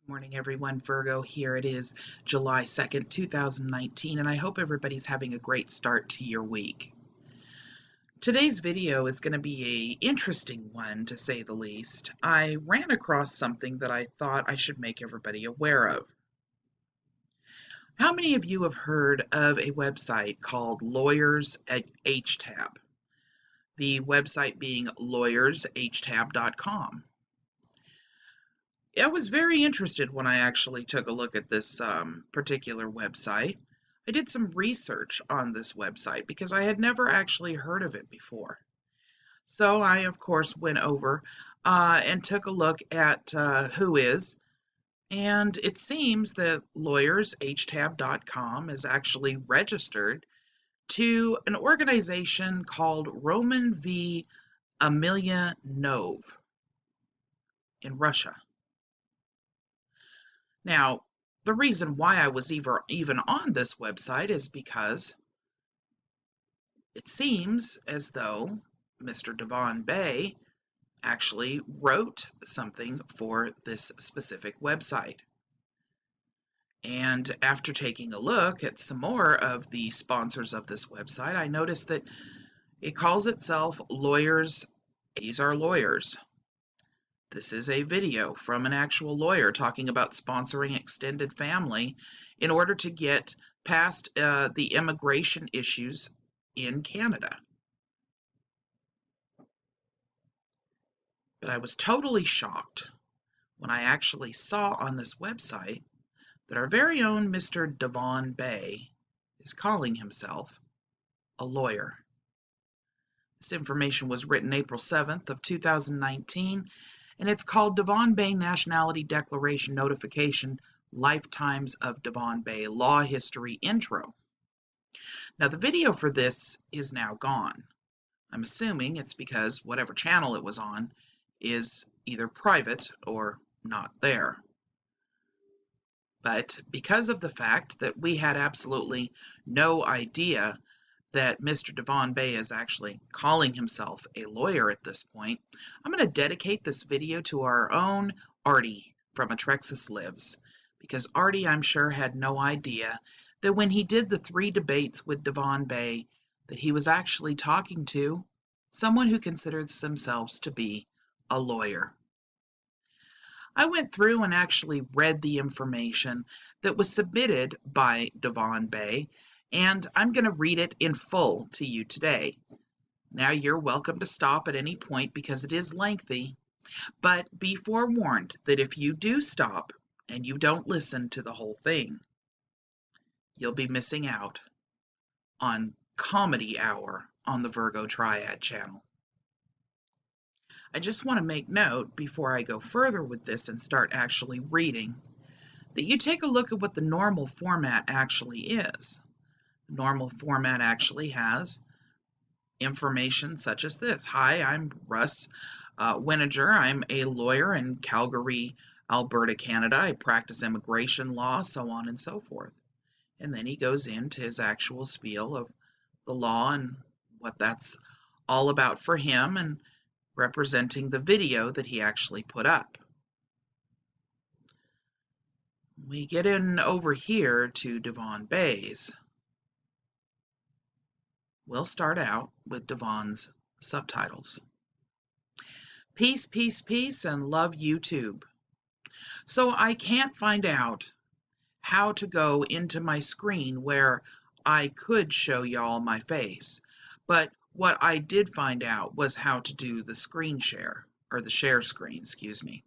Good morning, everyone. Virgo here. It is July 2nd, 2019, and I hope everybody's having a great start to your week. Today's video is going to be an interesting one, to say the least. I ran across something that I thought I should make everybody aware of. How many of you have heard of a website called Lawyers at HTAB? The website being lawyersHTAB.com. I was very interested when I actually took a look at this particular website. I did some research on this website because I had never actually heard of it before. So I, of course, went over and took a look at who is, and it seems that lawyersHTAB.com is actually registered to an organization called Roman v. Emelianov in Russia. Now, the reason why I was even on this website is because it seems as though Mr. Devon actually wrote something for this specific website. And after taking a look at some more of the sponsors of this website, I noticed that it calls itself Lawyers. These are lawyers. This is a video from an actual lawyer talking about sponsoring extended family in order to get past the immigration issues in Canada. But I was totally shocked when I actually saw on this website that our very own Mr. Devon Bay is calling himself a lawyer. This information was written April 7th of 2019, and it's called Devon Bay Nationality Declaration Notification, Lifetimes of Devon Bay Law History Intro. Now, the video for this is now gone. I'm assuming it's because whatever channel it was on is either private or not there. But because of the fact that we had absolutely no idea that Mr. Devon Bay is actually calling himself a lawyer at this point, I'm going to dedicate this video to our own Arty from Artrexis Lives, because Arty, I'm sure, had no idea that when he did the 3 debates with Devon Bay, that he was actually talking to someone who considers themselves to be a lawyer. I went through and actually read the information that was submitted by Devon Bay, and I'm going to read it in full to you today. Now, you're welcome to stop at any point because it is lengthy, but be forewarned that if you do stop and you don't listen to the whole thing, you'll be missing out on Comedy Hour on the Virgo Triad channel. I just want to make note before I go further with this and start actually reading that you take a look at what the normal format actually is. Normal format actually has information such as this. Hi, I'm Russ Winiger. I'm a lawyer in Calgary, Alberta, Canada. I practice immigration law, so on and so forth. And then he goes into his actual spiel of the law and what that's all about for him and representing the video that he actually put up. We get in over here to Devon Bay's. We'll start out with Devon's subtitles. Peace, peace, peace, and love YouTube. So I can't find out how to go into my screen where I could show y'all my face, but what I did find out was how to do the screen share, or the share screen, excuse me.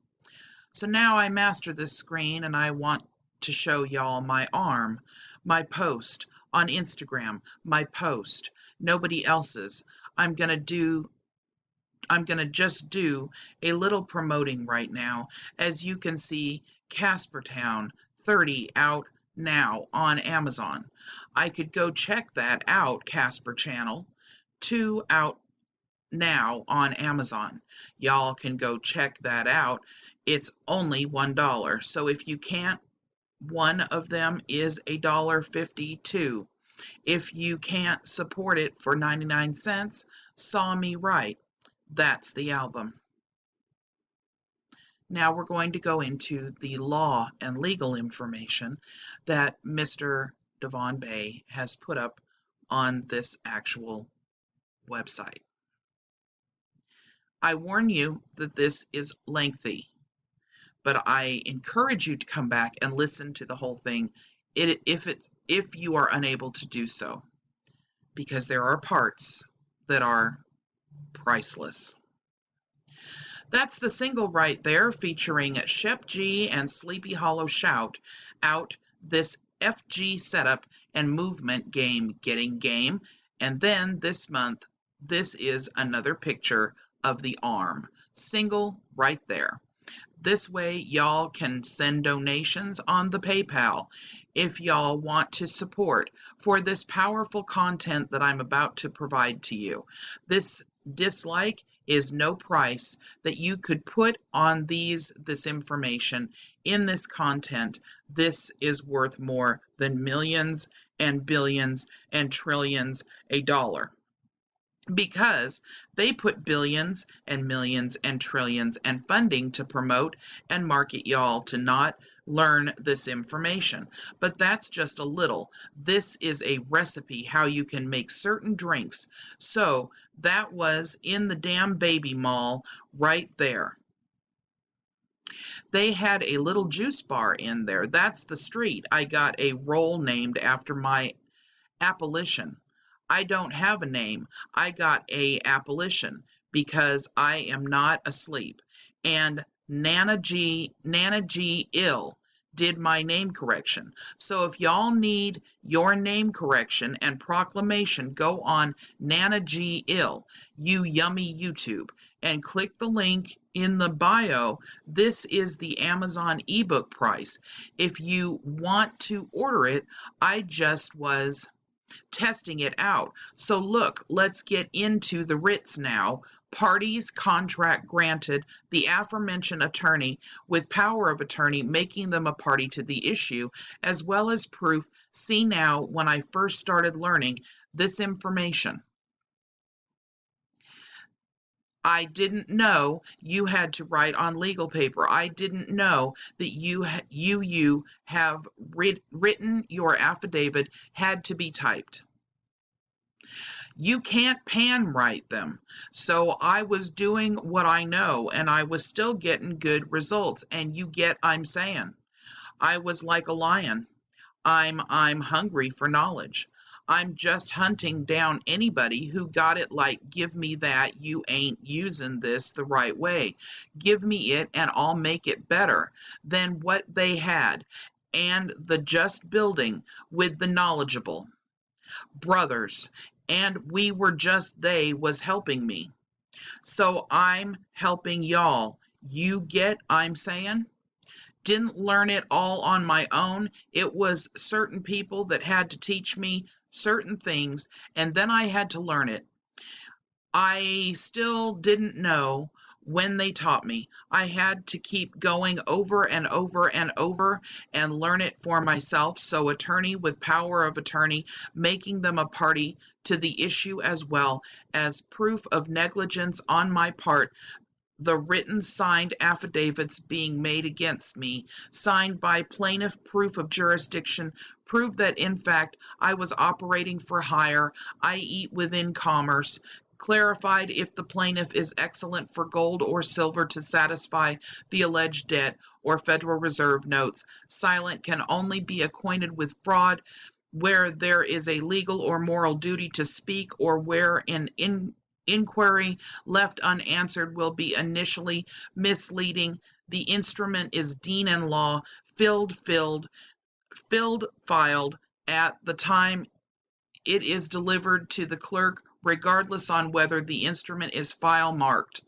So now I master this screen and I want to show y'all my arm, my post on Instagram, my post, nobody else's. I'm gonna just do a little promoting right now. As you can see, Caspertown 30 out now on Amazon. I could go check that out, Casper channel, 2 out now on Amazon. Y'all can go check that out. It's only $1. So if you can't, one of them is $1.52. If you can't support it for 99 cents, saw me right. That's the album. Now we're going to go into the law and legal information that Mr. Devon Bay has put up on this actual website. I warn you that this is lengthy, but I encourage you to come back and listen to the whole thing if you are unable to do so, because there are parts that are priceless. That's the single right there, featuring Shep G and Sleepy Hollow Shout out this FG setup and movement game Getting Game. And then this month, this is another picture of the arm. Single right there. This way, y'all can send donations on the PayPal if y'all want to support for this powerful content that I'm about to provide to you. This dislike is no price that you could put on this information in this content. This is worth more than millions and billions and trillions a dollar, because they put billions and millions and trillions and funding to promote and market y'all to not learn this information. But that's just a little. This is a recipe how you can make certain drinks. So that was in the damn baby mall right there. They had a little juice bar in there. That's the street. I got a roll named after my apparition. I don't have a name. I got a apparition because I am not asleep. And Nana G Ill did my name correction. So if y'all need your name correction and proclamation, go on Nana G Ill, you yummy YouTube, and click the link in the bio. This is the Amazon ebook price. If you want to order it, I just was testing it out. So look, let's get into the writs now. Parties, contract granted, the aforementioned attorney with power of attorney making them a party to the issue, as well as proof. See now, when I first started learning this information, I didn't know you had to write on legal paper. I didn't know that you have written your affidavit had to be typed. You can't pan write them. So I was doing what I know, and I was still getting good results. And you get, I'm saying, I was like a lion. I'm hungry for knowledge. I'm just hunting down anybody who got it like, give me that, you ain't using this the right way. Give me it and I'll make it better than what they had. And the just building with the knowledgeable brothers, and we were just, they was helping me. So I'm helping y'all. You get, I'm saying? Didn't learn it all on my own. It was certain people that had to teach me certain things, and then I had to learn it. I still didn't know when they taught me. I had to keep going over and over and over and learn it for myself. So attorney with power of attorney, making them a party to the issue as well as proof of negligence on my part. The written signed affidavits being made against me, signed by plaintiff, proof of jurisdiction, prove that in fact I was operating for hire, I eat within commerce, clarified if the plaintiff is excellent for gold or silver to satisfy the alleged debt or Federal Reserve notes, silent can only be acquainted with fraud where there is a legal or moral duty to speak, or where an inquiry left unanswered will be initially misleading. The instrument is dean in law, filed at the time it is delivered to the clerk, regardless on whether the instrument is file marked.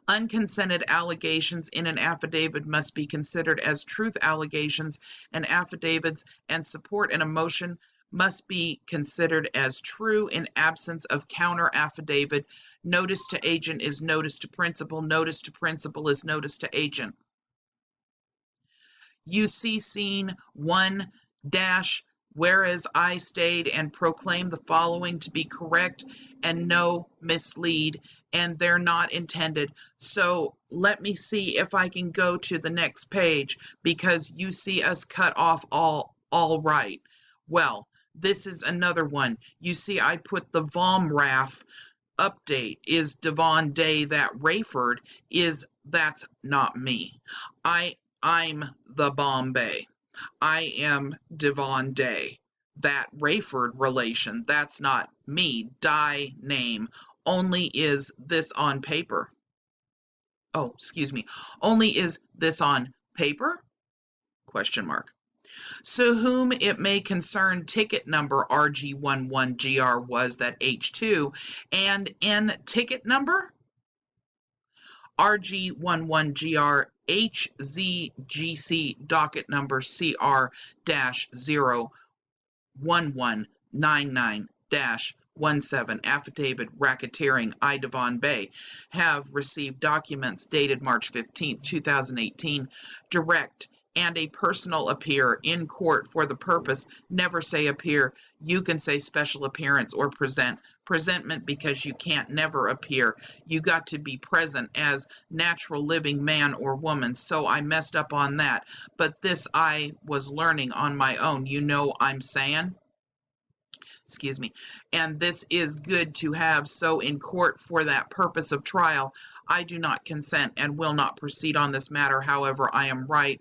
Unconsented allegations in an affidavit must be considered as truth allegations, and affidavits and support in a motion must be considered as true in absence of counter affidavit. Notice to agent is notice to principal. Notice to principal is notice to agent. You see scene 1-0 Whereas I stayed and proclaimed the following to be correct and no mislead, and they're not intended. So let me see if I can go to the next page, because you see us cut off all right. Well, this is another one. You see I put the VOMRAF update is Devon Day. That Rayford that's not me. I'm the Bombay. I am Devon Day. That Rayford relation, that's not me. Die name. Only is this on paper. Oh, excuse me. Only is this on paper? Question mark. So whom it may concern, ticket number RG11GR was that H2, and in ticket number RG11GR HZGC docket number CR-01199-17 affidavit racketeering I Devon Bay have received documents dated March 15, 2018, direct and a personal appear in court for the purpose. Never say appear. You can say special appearance or presentment, because you can't never appear. You got to be present as natural living man or woman. So I messed up on that. But this I was learning on my own. You know I'm saying? Excuse me. And this is good to have. So in court for that purpose of trial, I do not consent and will not proceed on this matter. However, I am right.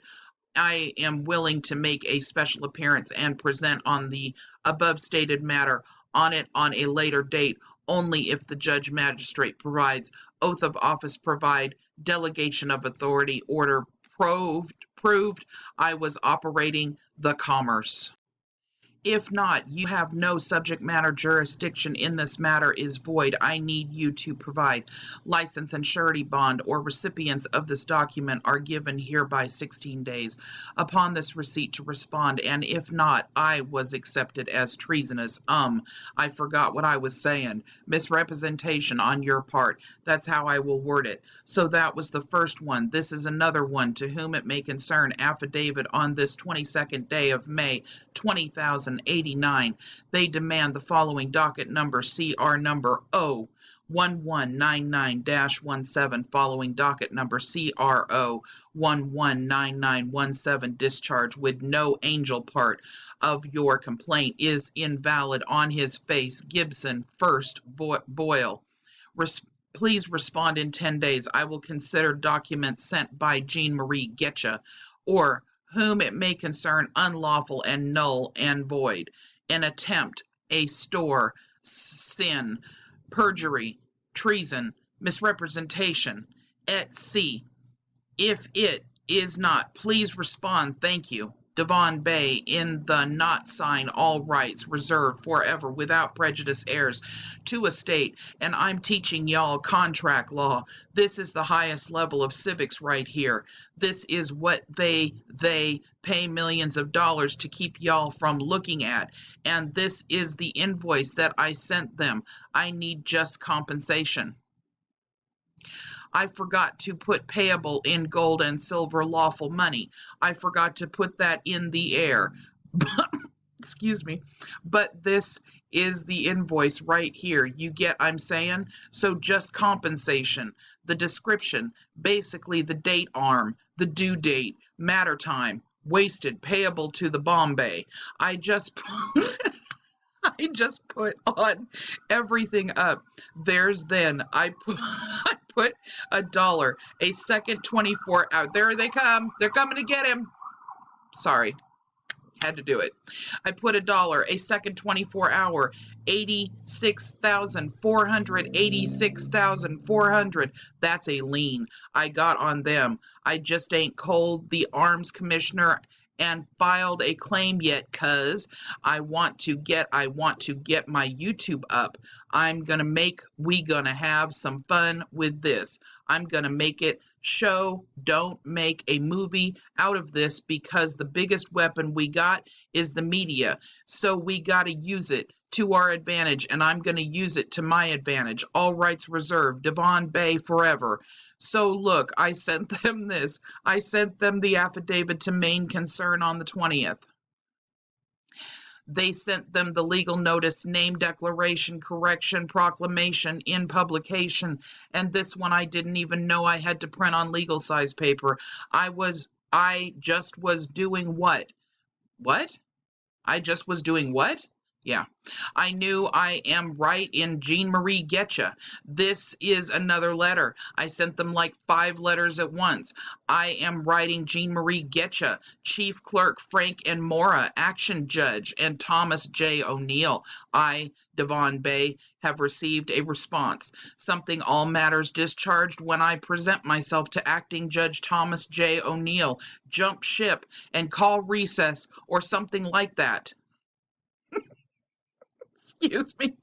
I am willing to make a special appearance and present on the above stated matter on it on a later date, only if the judge magistrate provides oath of office, provide delegation of authority, order proved I was operating the commerce. If not, you have no subject matter jurisdiction in this matter is void. I need you to provide license and surety bond, or recipients of this document are given hereby 16 days upon this receipt to respond, and if not, I was accepted as treasonous. I forgot what I was saying. Misrepresentation on your part. That's how I will word it. So that was the first one. This is another one. To whom it may concern, affidavit on this 22nd day of May 20,089. They demand the following docket number CR number O1199-17 following docket number CRO 119917 discharge with no angel part of your complaint is invalid on his face. Gibson First Boyle. Please respond in 10 days. I will consider documents sent by Jean Marie Getcha, or whom it may concern, unlawful and null and void. An attempt, a store, sin, perjury, treason, misrepresentation, etc. If it is not, please respond. Thank you. Devon Bay in the not sign all rights reserved forever without prejudice heirs to a state, and I'm teaching y'all contract law. This is the highest level of civics right here. This is what they pay millions of dollars to keep y'all from looking at, and this is the invoice that I sent them. I need just compensation. I forgot to put payable in gold and silver lawful money. I forgot to put that in the air. Excuse me. But this is the invoice right here. You get I'm saying? So just compensation. The description, basically the date arm, the due date, matter time, wasted, payable to the Bombay. I just put on everything up. There's then I put $1 a second 24 out. There they come. They're coming to get him. Sorry. Had to do it. I put $1 a second 24 hour. 86,400, 86,400. That's a lien I got on them. I just ain't called the arms commissioner and filed a claim yet, cuz I want to get my YouTube up. We gonna have some fun with this. I'm gonna make it show, don't make a movie out of this, because the biggest weapon we got is the media. So we gotta use it to our advantage, and I'm gonna use it to my advantage. All rights reserved. Devon Bay forever. So look, I sent them this. I sent them the affidavit to main concern on the 20th. They sent them the legal notice, name declaration, correction, proclamation in publication. And this one I didn't even know I had to print on legal size paper. I just was doing what? What? I just was doing what? Yeah. I knew I am right in Jean Marie Getcha. This is another letter. I sent them like 5 letters at once. I am writing Jean Marie Getcha, Chief Clerk Frank and Mora, Action Judge, and Thomas J. O'Neill. I, Devon Bay, have received a response. Something all matters discharged when I present myself to Acting Judge Thomas J. O'Neill. Jump ship and call recess or something like that. Excuse me.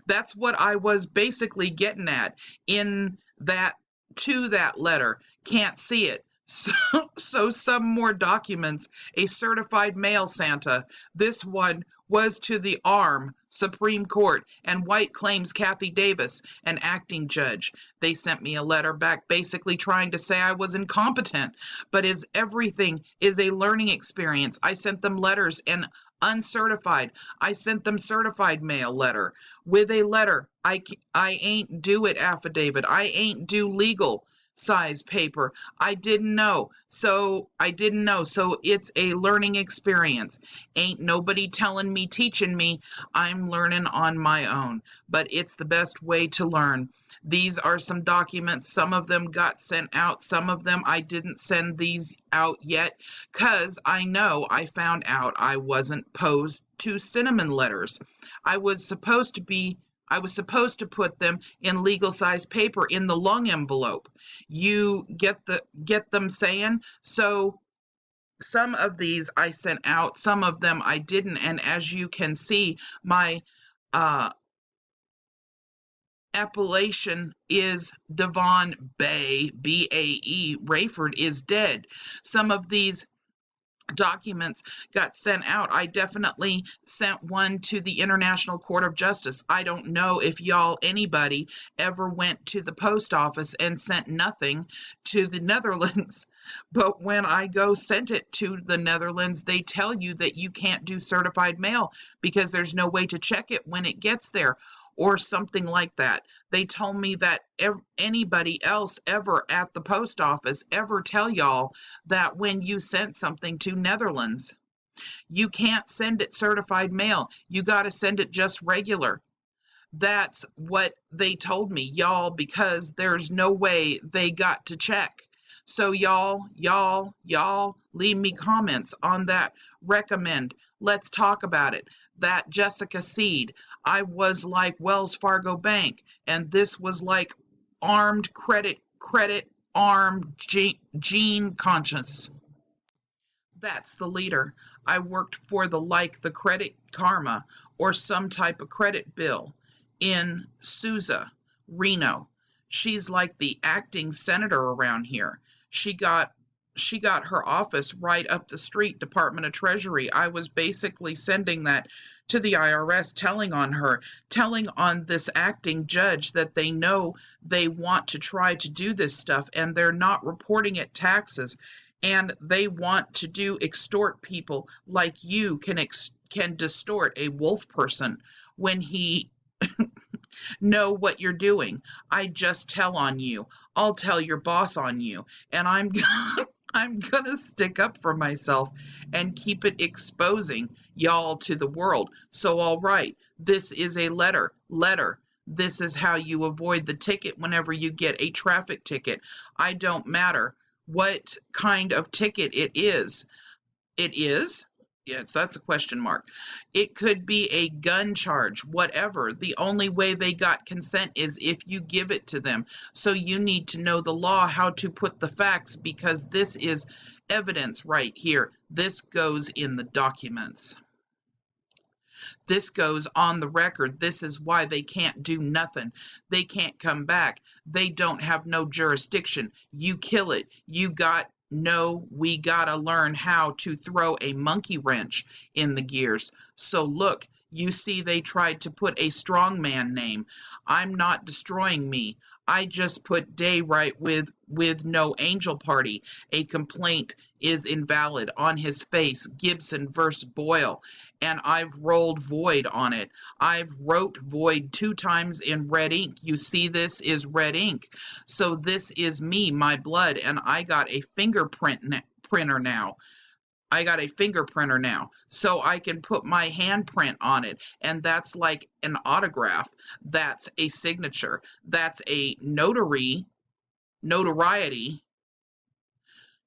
That's what I was basically getting at in that to that letter. Can't see it. So some more documents. A certified mail Santa. This one was to the ARM Supreme Court and White Claims Kathy Davis, an acting judge. They sent me a letter back basically trying to say I was incompetent, but everything is a learning experience. I sent them letters and uncertified. I sent them certified mail letter with a letter. I ain't do it affidavit. I ain't do legal size paper. I didn't know. So it's a learning experience. Ain't nobody telling me, teaching me. I'm learning on my own, but it's the best way to learn. These are some documents. Some of them got sent out. Some of them I didn't send these out yet because I know I found out I wasn't posed to cinnamon letters. I was supposed to put them in legal size paper in the long envelope. You get them saying? So some of these I sent out, some of them I didn't, and as you can see, my appellation is Devon Bay, B-A-E. Rayford is dead. Some of these documents got sent out. I definitely sent one to the International Court of Justice. I don't know if anybody ever went to the post office and sent nothing to the Netherlands, but when I sent it to the Netherlands, they tell you that you can't do certified mail because there's no way to check it when it gets there, or something like that. They told me that anybody else ever at the post office ever tell y'all that when you sent something to Netherlands, you can't send it certified mail. You got to send it just regular. That's what they told me, y'all, because there's no way they got to check. So y'all, leave me comments on that. Recommend. Let's talk about it. That Jessica Seed, I was like Wells Fargo Bank, and this was like armed credit armed Gene Conscious. That's the leader. I worked for the Credit Karma or some type of credit bill in Sousa, Reno. She's like the acting senator around here. She got her office right up the street, Department of Treasury. I was basically sending that to the IRS, telling on this acting judge that they know they want to try to do this stuff and they're not reporting it taxes, and they want to extort people like you can distort a wolf person when he know what you're doing. I just tell on you. I'll tell your boss on you, and I'm gonna stick up for myself and keep it exposing y'all to the world. So all right, this is a letter. This is how you avoid the ticket whenever you get a traffic ticket. I don't matter what kind of ticket it is. It is? Yes, that's a question mark. It could be a gun charge, whatever. The only way they got consent is if you give it to them. So you need to know the law, how to put the facts, because this is evidence right here. This goes in the documents. This goes on the record. This is why they can't do nothing. They can't come back. They don't have no jurisdiction. You kill it. We gotta learn how to throw a monkey wrench in the gears. So look, you see they tried to put a strongman name. I'm not destroying me. I just put day right with no angel party. A complaint is invalid. On his face, Gibson versus Boyle, and I've rolled void on it. I've wrote void 2 times in red ink. You see, this is red ink. So this is me, my blood, and I got a printer now. So I can put my handprint on it, and that's like an autograph. That's a signature. That's a notoriety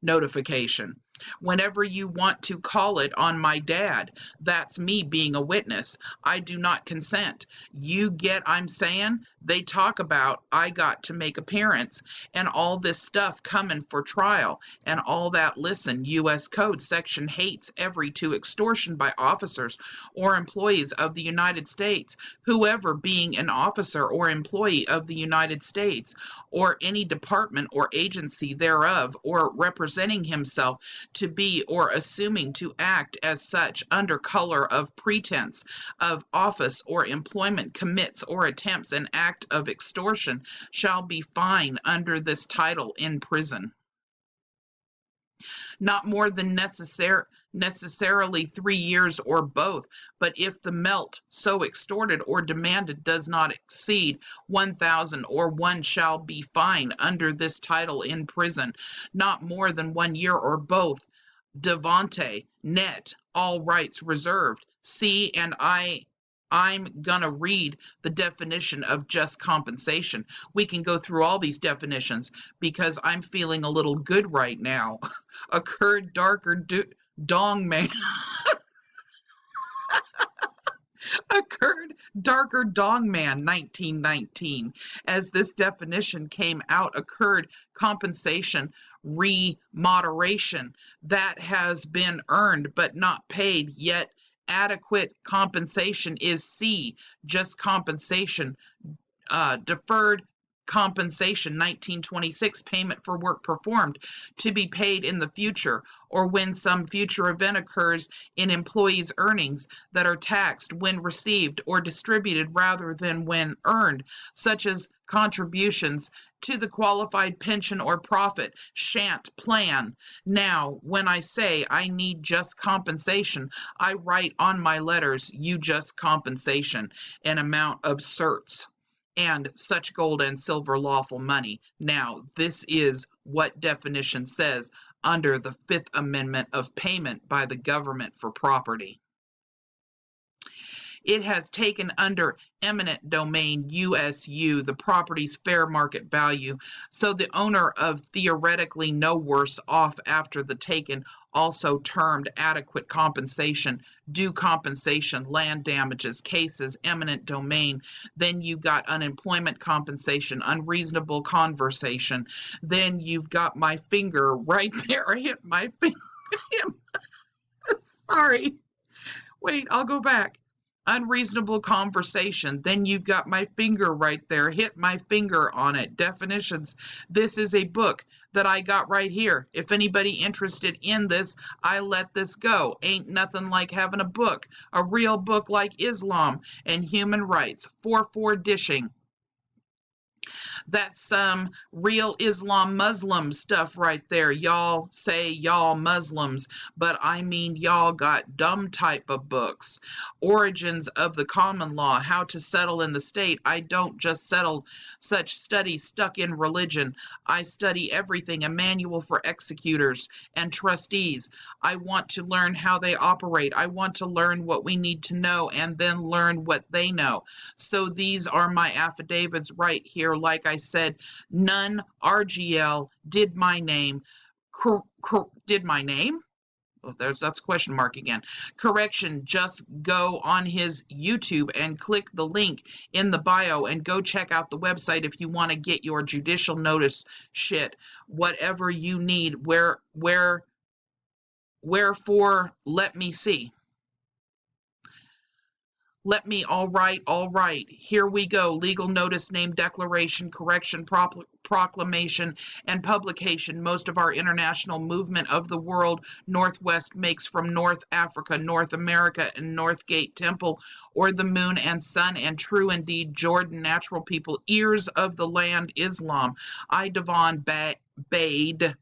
notification. Whenever you want to call it on my dad, that's me being a witness. I do not consent. You get I'm saying? They talk about I got to make appearance and all this stuff coming for trial and all that. Listen, U.S. Code section hates every to extortion by officers or employees of the United States, whoever being an officer or employee of the United States or any department or agency thereof, or representing himself to be or assuming to act as such under color of pretense of office or employment commits or attempts an act of extortion shall be fined under this title in prison, not more than necessarily 3 years or both, but if the melt so extorted or demanded does not exceed 1,000 or 1 shall be fined under this title in prison, not more than 1 year or both. Devonte, net, all rights reserved. See, and I'm gonna read the definition of just compensation. We can go through all these definitions because I'm feeling a little good right now. Occurred darker dong man. Occurred darker dong man 1919. As this definition came out, occurred compensation remoderation that has been earned but not paid yet. Adequate compensation is C, just compensation. Deferred compensation 1926, payment for work performed to be paid in the future or when some future event occurs in employees' earnings that are taxed when received or distributed rather than when earned, such as contributions to the qualified pension or profit shan't plan. Now, when I say I need just compensation, I write on my letters, you just compensation, an amount of certs and such gold and silver lawful money. Now, this is what definition says under the Fifth Amendment of payment by the government for property. It has taken under eminent domain USU the property's fair market value, so the owner of theoretically no worse off after the taken, also termed adequate compensation, due compensation, land damages, cases, eminent domain. Then you got unemployment compensation, unreasonable conversation. Then you've got my finger right there. I hit my finger. Sorry. Wait, I'll go back. Unreasonable conversation. Then you've got my finger right there. Hit my finger on it. Definitions. This is a book that I got right here. If anybody interested in this, I let this go. Ain't nothing like having a book. A real book like Islam and human rights. 4-4 dishing. That's some real Muslim stuff right there. Y'all say y'all Muslims, but I mean y'all got dumb type of books. Origins of the common law, how to settle in the state. I don't just settle such studies stuck in religion. I study everything, a manual for executors and trustees. I want to learn how they operate. I want to learn what we need to know and then learn what they know. So these are my affidavits right here. Like I said, none RGL did my name. Did my name? Oh, that's question mark again. Correction, just go on his YouTube and click the link in the bio and go check out the website if you want to get your judicial notice shit. Whatever you need. Wherefore, let me see. All right, here we go. Legal notice, name, declaration, correction, proclamation, and publication. Most of our international movement of the world Northwest makes from North Africa, North America, and Northgate Temple, or the moon and sun, and true indeed, Jordan, natural people, ears of the land, Islam. I, Devon, bade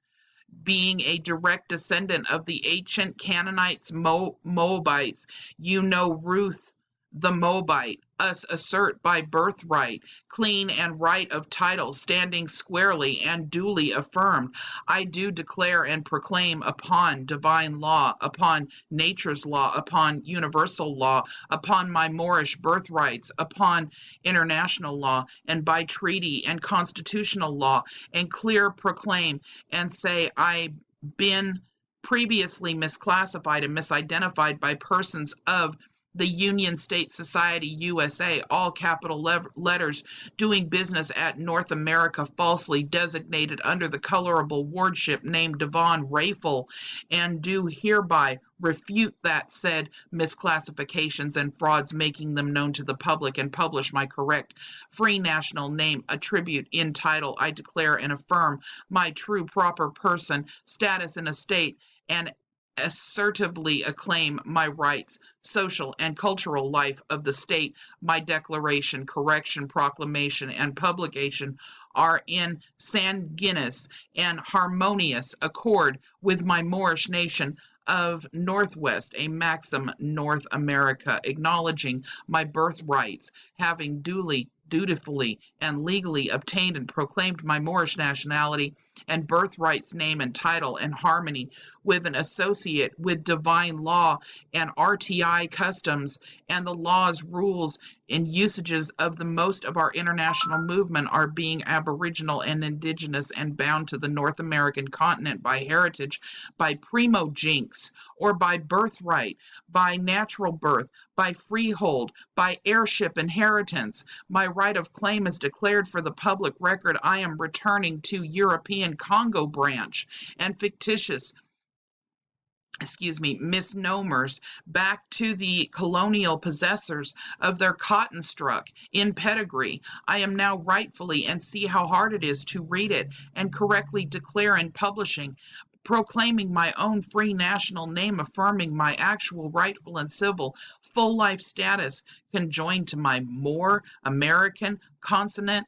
being a direct descendant of the ancient Canaanites, Moabites. You know Ruth the Moabite, us assert by birthright, clean and right of title, standing squarely and duly affirmed. I do declare and proclaim upon divine law, upon nature's law, upon universal law, upon my Moorish birthrights, upon international law, and by treaty and constitutional law, and clear proclaim and say, I've been previously misclassified and misidentified by persons of the Union State Society USA, all capital letters, doing business at North America, falsely designated under the colorable wardship named Devon Rayful, and do hereby refute that said misclassifications and frauds, making them known to the public, and publish my correct free national name, attribute in title. I declare and affirm my true proper person, status in a state, and assertively acclaim my rights, social and cultural life of the state. My declaration, correction, proclamation, and publication are in sanguineous and harmonious accord with my Moorish nation of Northwest, a maxim North America, acknowledging my birthrights, having dutifully, and legally obtained and proclaimed my Moorish nationality and birthrights, name and title, and harmony with an associate with divine law and RTI customs, and the laws, rules, and usages of the most of our international movement are being aboriginal and indigenous and bound to the North American continent by heritage, by primogeniture, or by birthright, by natural birth, by freehold, by heirship inheritance. My right of claim is declared for the public record. I am returning to European Congo branch and fictitious misnomers back to the colonial possessors of their cotton struck in pedigree. I am now rightfully, and see how hard it is to read it and correctly declare in publishing, proclaiming my own free national name, affirming my actual rightful and civil full life status, conjoined to my Moor American consonant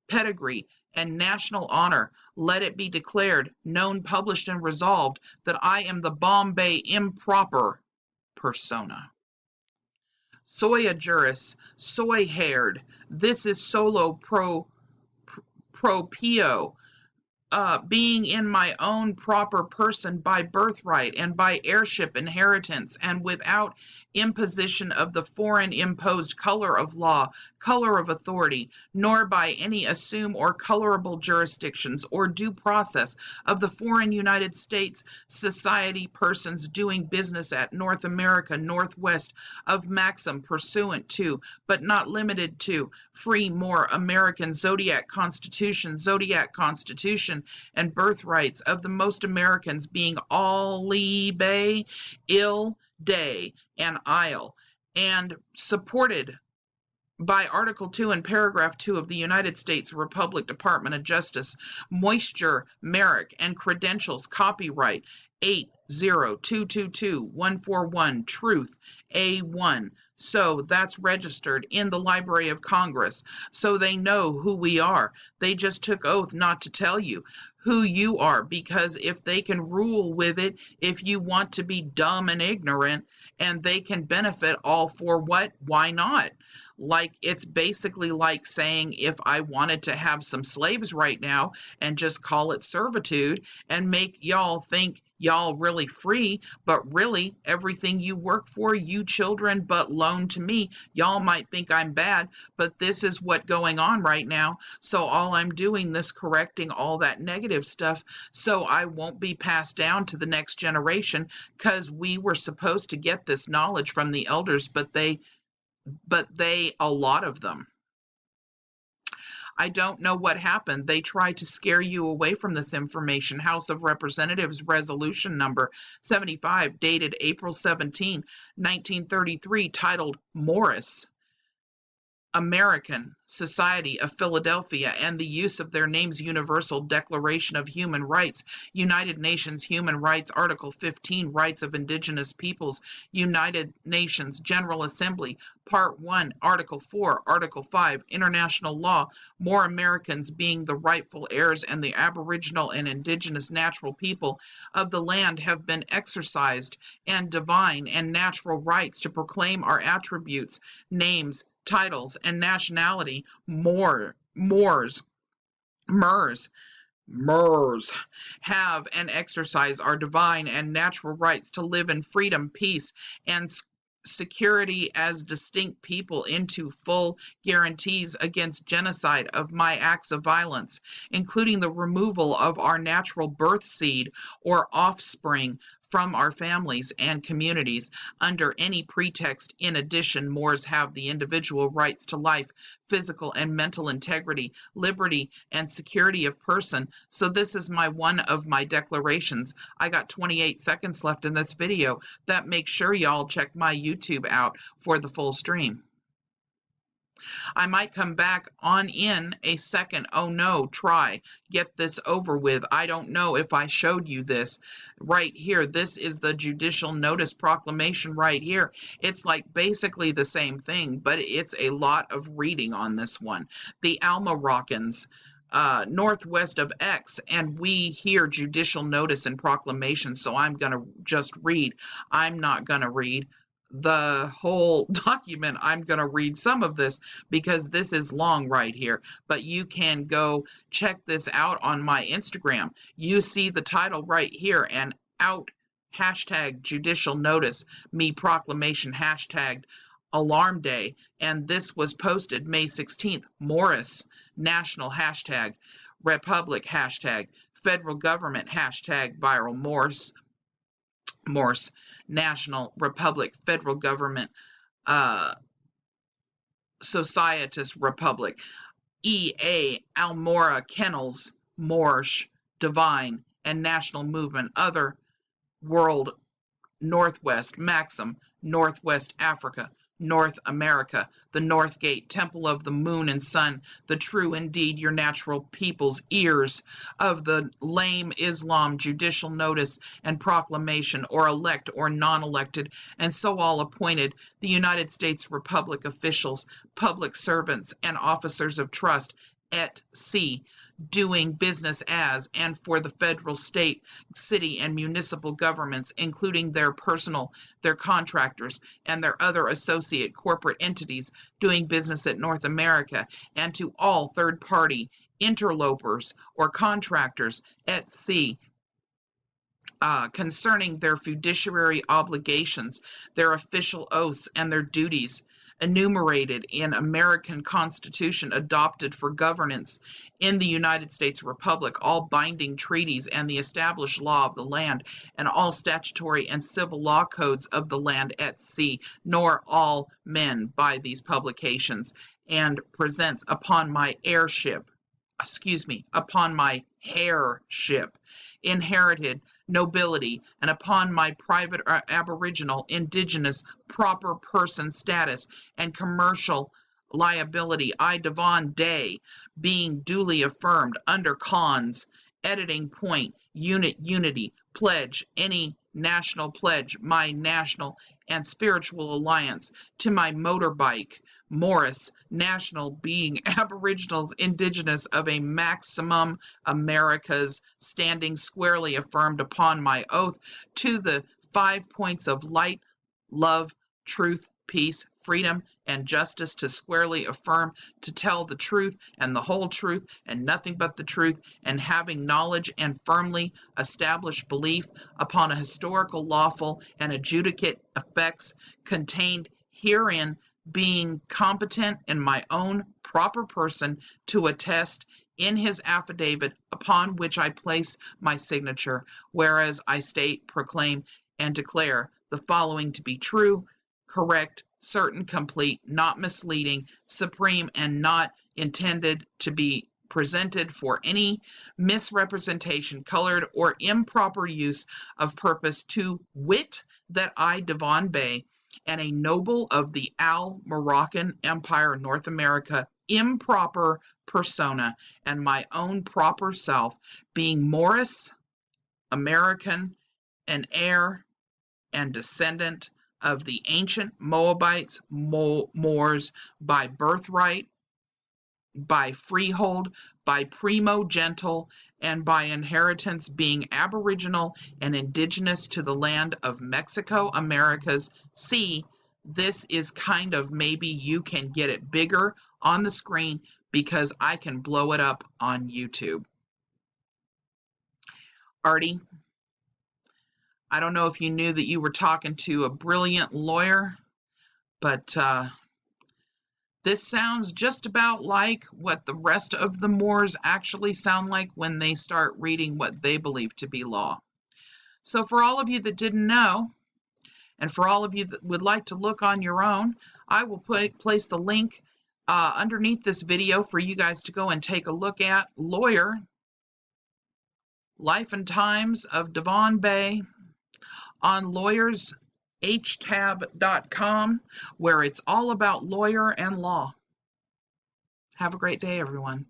pedigree and national honor. Let it be declared, known, published, and resolved that I am the Bombay improper persona. Soy a juris, soy haired. This is solo proprio, being in my own proper person by birthright and by heirship inheritance, and without imposition of the foreign imposed color of law, color of authority, nor by any assumed or colorable jurisdictions or due process of the foreign United States society persons doing business at North America, Northwest of maxim pursuant to, but not limited to, free Moor American Zodiac Constitution, and birthrights of the most Americans being all bay, ill day, and isle, and supported by Article 2 and Paragraph 2 of the United States Republic Department of Justice, moisture, merit, and credentials, copyright 80222-141, Truth, A1. So that's registered in the Library of Congress, so they know who we are. They just took oath not to tell you who you are, because if they can rule with it, if you want to be dumb and ignorant, and they can benefit all for what, why not? Like, it's basically like saying, if I wanted to have some slaves right now and just call it servitude and make y'all think y'all really free, but really everything you work for, you children, but loan to me, y'all might think I'm bad, but this is what's going on right now. So all I'm doing this correcting all that negative stuff, so I won't be passed down to the next generation, because we were supposed to get this knowledge from the elders, but they, a lot of them, I don't know what happened. They tried to scare you away from this information. House of Representatives Resolution Number 75, dated April 17, 1933, titled Morris. American Society of Philadelphia and the use of their names Universal Declaration of Human Rights, United Nations Human Rights, Article 15, Rights of Indigenous Peoples, United Nations General Assembly, Part 1, Article 4, Article 5, International Law, more Americans being the rightful heirs and the Aboriginal and Indigenous natural people of the land have been exercised, and divine and natural rights to proclaim our attributes, names, titles, and nationality, Moors, Mers, have and exercise our divine and natural rights to live in freedom, peace, and security as distinct people into full guarantees against genocide of my acts of violence, including the removal of our natural birth seed or offspring from our families and communities under any pretext. In addition, Moors have the individual rights to life, physical and mental integrity, liberty, and security of person. So this is one of my declarations. I got 28 seconds left in this video. That makes sure y'all check my YouTube out for the full stream. I might come back on in a second. Oh no, try. Get this over with. I don't know if I showed you this right here. This is the judicial notice proclamation right here. It's like basically the same thing, but it's a lot of reading on this one. The Almoroccans, northwest of X, and we hear judicial notice and proclamation, so I'm going to just read. I'm not going to read the whole document. I'm going to read some of this because this is long right here, but you can go check this out on my Instagram. You see the title right here, and out hashtag judicial notice, me proclamation hashtagged alarm day, and this was posted May 16th. Morris national hashtag republic hashtag federal government hashtag viral Morse National Republic Federal Government Societas Republic EA Almora Kennels Morsh Divine and National Movement Other World Northwest Maxim Northwest Africa North America, the North Gate, Temple of the Moon and Sun, the true indeed your natural people's ears of the lame Islam judicial notice and proclamation, or elect or non-elected, and so all appointed, the United States Republic officials, public servants, and officers of trust, et c., doing business as and for the federal, state, city, and municipal governments, including their personal, their contractors, and their other associate corporate entities doing business at North America, and to all third-party interlopers or contractors at sea, concerning their fiduciary obligations, their official oaths, and their duties enumerated in American Constitution adopted for governance in the United States Republic, all binding treaties and the established law of the land, and all statutory and civil law codes of the land at sea, nor all men by these publications, and presents upon my upon my heirship, inherited nobility, and upon my private aboriginal, indigenous, proper person status, and commercial liability, I, Devon Day, being duly affirmed under cons, editing point, unity, pledge, any national pledge, my national and spiritual alliance to my motorbike, Morris, national, being aboriginals, indigenous of a maximum Americas, standing squarely affirmed upon my oath to the 5 points of light, love, truth, peace, freedom, and justice, to squarely affirm, to tell the truth and the whole truth and nothing but the truth, and having knowledge and firmly established belief upon a historical, lawful, and adjudicate effects contained herein, being competent in my own proper person to attest in his affidavit, upon which I place my signature, whereas I state, proclaim, and declare the following to be true, correct, certain, complete, not misleading, supreme, and not intended to be presented for any misrepresentation, colored, or improper use of purpose, to wit, that I, Devon Bay, and a noble of the Al-Moroccan Empire, North America, improper persona, and my own proper self, being Moorish, American, and heir and descendant of the ancient Moabites, Moors, by birthright, by freehold, by primogenital, and by inheritance, being aboriginal and indigenous to the land of Mexico, Americas. See, this is kind of, maybe you can get it bigger on the screen because I can blow it up on YouTube. Arty, I don't know if you knew that you were talking to a brilliant lawyer, but this sounds just about like what the rest of the Moors actually sound like when they start reading what they believe to be law. So for all of you that didn't know, and for all of you that would like to look on your own, I will place the link underneath this video for you guys to go and take a look at Lawyer, Life and Times of Devon Bay on lawyersHtab.com, where it's all about lawyer and law. Have a great day, everyone.